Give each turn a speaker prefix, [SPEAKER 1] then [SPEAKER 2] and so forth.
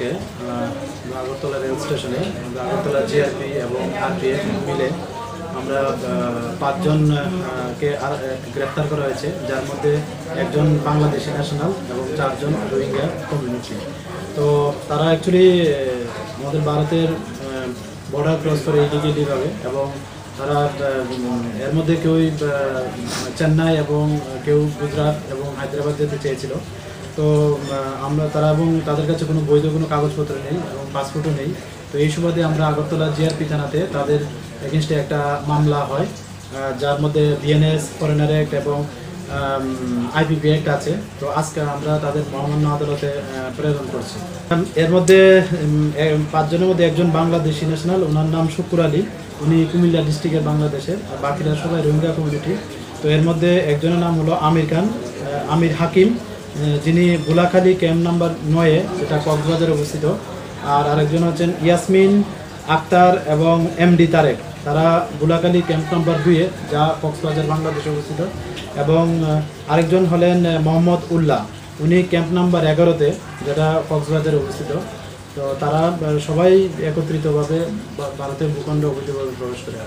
[SPEAKER 1] আজকে আগরতলা রেল স্টেশনে আগরতলা জিআরপি এবং আরপিএফ মিলে আমরা 5 জনকে গ্রেফতার করা হয়েছে, যার মধ্যে একজন বাংলাদেশি ন্যাশনাল এবং 4 জন রোহিঙ্গা কমিউনিটি। তো তারা অ্যাকচুয়ালি আমাদের ভারতের বর্ডার ক্রস করে ইলিগালিভাবে, এবং তারা এর মধ্যে কেউ চেন্নাই এবং কেউ গুজরাট এবং হায়দ্রাবাদ যেতে চেয়েছিল। তো তারা এবং তাদের কাছে কোনো বৈধ কোনো কাগজপত্র নেই এবং পাসপোর্টও নেই। তো এই সুবাদে আমরা আগরতলা জিআরপি থানাতে তাদের এগেনস্টে একটা মামলা হয়, যার মধ্যে বিএনএস, ফরেনার অ্যাক্ট এবং আইপিপি অ্যাক্ট আছে। তো আজকে আমরা তাদের মহামান্য আদালতে প্রেরণ করছি। এর মধ্যে 5 জনের মধ্যে একজন বাংলাদেশি ন্যাশনাল, ওনার নাম শুকুর আলী, উনি কুমিল্লা ডিস্ট্রিক্টের বাংলাদেশের, বাকিরা সবাই রোহিঙ্গা কমিউনিটি। তো এর মধ্যে একজনের নাম হলো আমির হাকিম, যিনি বুলাখালী ক্যাম্প নাম্বার 9, যেটা কক্সবাজারে অবস্থিত। আর আরেকজন হচ্ছেন ইয়াসমিন আক্তার এবং এমডি তারেক, তারা বুলাখালী ক্যাম্প নাম্বার 2, যা কক্সবাজার বাংলাদেশে অবস্থিত। এবং আরেকজন হলেন মোহাম্মদ উল্লাহ, উনি ক্যাম্প নাম্বার 11-তে, যেটা কক্সবাজারে অবস্থিত। তো তারা সবাই একত্রিতভাবে ভারতের ভূখণ্ডে অবৈধভাবে প্রবেশ করে।